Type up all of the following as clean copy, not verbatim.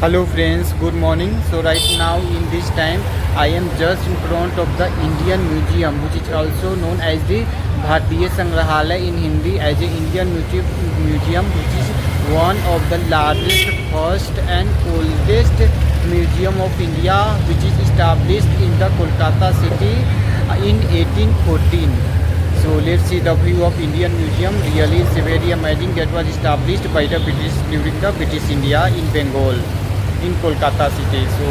Hello friends, good morning. So right now in this time I am just in front of the Indian Museum, which is also known as the Bharatiya Sangrahalaya in Hindi, as a Museum, which is one of the largest, first and oldest museum of India, which is established in the Kolkata city in 1814. So let's see the view of Indian Museum. Really it's very amazing, that was established by the British during the British India in Bengal, in Kolkata city. So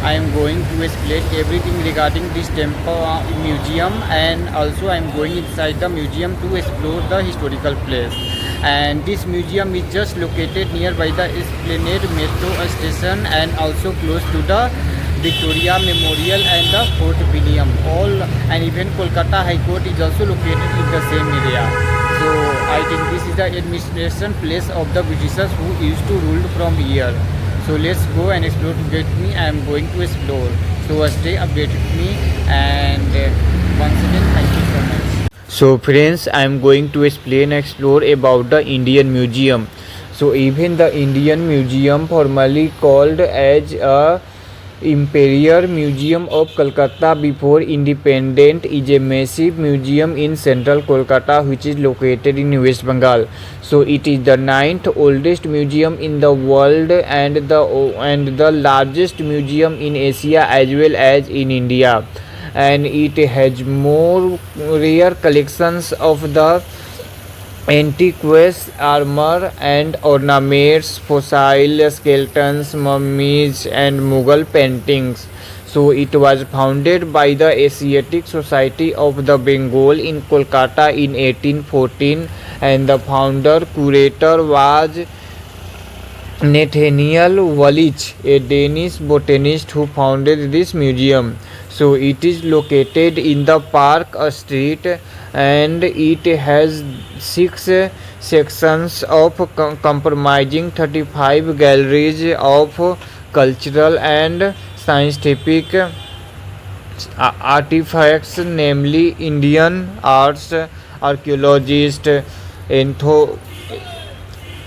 I am going to explain everything regarding this temple museum, and also I am going inside the museum to explore the historical place. And this museum is just located nearby the Esplanade metro station, and also close to the Victoria Memorial and the Fort William. All, and even Kolkata High Court is also located in the same area. So I think this is the administration place of the Britishers who used to rule from here. So let's go and explore with me. I am going to explore. So stay updated with me, and once again thank you so much. So friends, I am going to explore about the Indian Museum. So even the Indian Museum, formerly called as a Imperial Museum of Calcutta before independence, is a massive museum in central Kolkata, which is located in West Bengal. So it is the ninth oldest museum in the world, and the largest museum in Asia as well as in India. And it has more rare collections of the antiques, armor and ornaments, fossil skeletons, mummies and Mughal paintings. So it was founded by the Asiatic Society of the Bengal in Kolkata in 1814, and the founder curator was Nathaniel Wallich, a Danish botanist who founded this museum. So it is located in the Park Street, and it has 6 sections of comprising 35 galleries of cultural and scientific artifacts, namely Indian arts, archaeologist,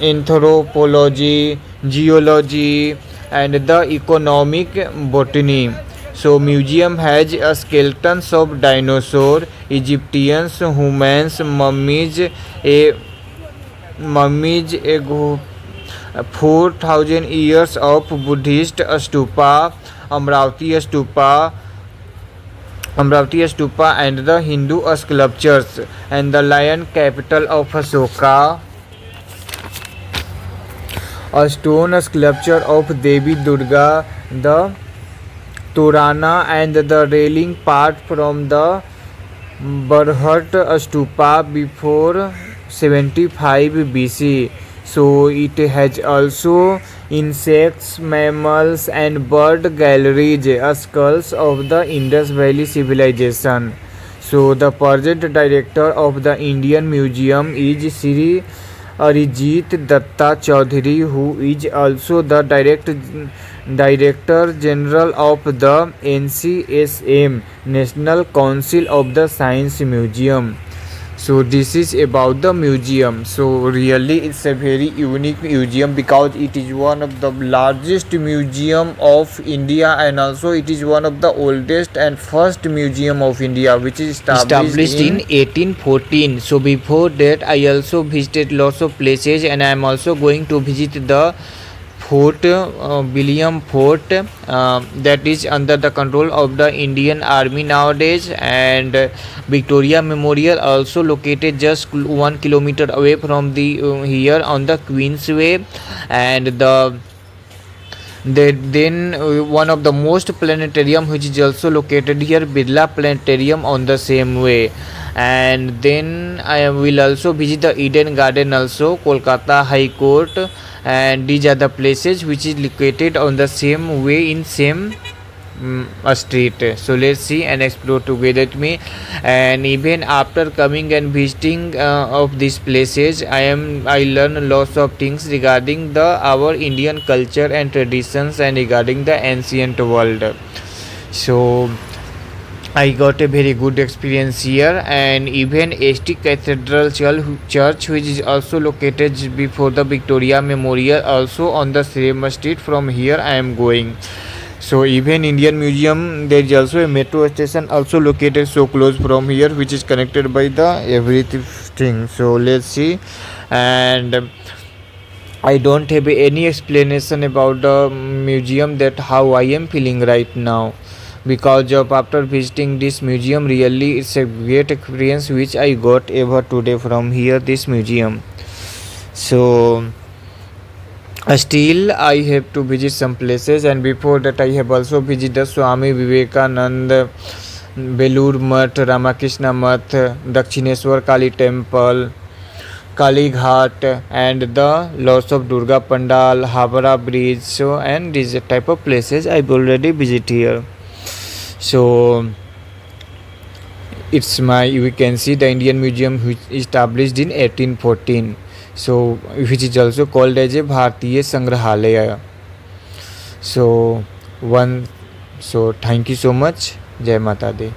anthropology, geology, and the economic botany. So museum has a skeletons of dinosaur, Egyptians, humans, mummies, 4,000 years of Buddhist stupa, Amravati stupa, and the Hindu sculptures, and the lion capital of Ashoka, a stone sculpture of Devi Durga, the Torana, and the railing part from the Barhat stupa before 75 BC. So it has also insects, mammals and bird galleries, skulls of the Indus Valley civilization. So the present director of the Indian Museum is Sri Arijit Datta Chaudhary, who is also the Director General of the NCSM, National Council of the Science Museum. So this is about the museum. So really it's a very unique museum, because it is one of the largest museum of India, and also it is one of the oldest and first museum of India, which is established in 1814. So before that I also visited lots of places, and I am also going to visit the Fort William Fort, that is under the control of the Indian Army nowadays, and Victoria Memorial, also located just 1 kilometer away from the here on the Queensway, and then one of the most planetarium, which is also located here, Birla Planetarium, on the same way. And then I will also visit the Eden Garden, also Kolkata High Court, and these are the places which is located on the same way in same street. So let's see and explore together with me. And even after coming and visiting of these places, I learn lots of things regarding our Indian culture and traditions, and regarding the ancient world. So I got a very good experience here, and even ST Cathedral Church, which is also located before the Victoria Memorial, also on the same street from here I am going. So even Indian Museum, there is also a metro station also located so close from here, which is connected by the everything. So let's see. And I don't have any explanation about the museum, that how I am feeling right now, because of after visiting this museum, really it's a great experience which I got ever today from here, this museum. So still I have to visit some places, and before that I have also visited Swami Vivekanand, Belur Math, Ramakrishna Math, Dakshineshwar Kali Temple, Kali Ghat, and the lots of Durga Pandal, Havara Bridge. So and these type of places I've already visited here. So it's my, we can see the Indian Museum, which established in 1814. So which is also called as a Bharatiya Sangrahalaya. So thank you so much. Jai Mata Di.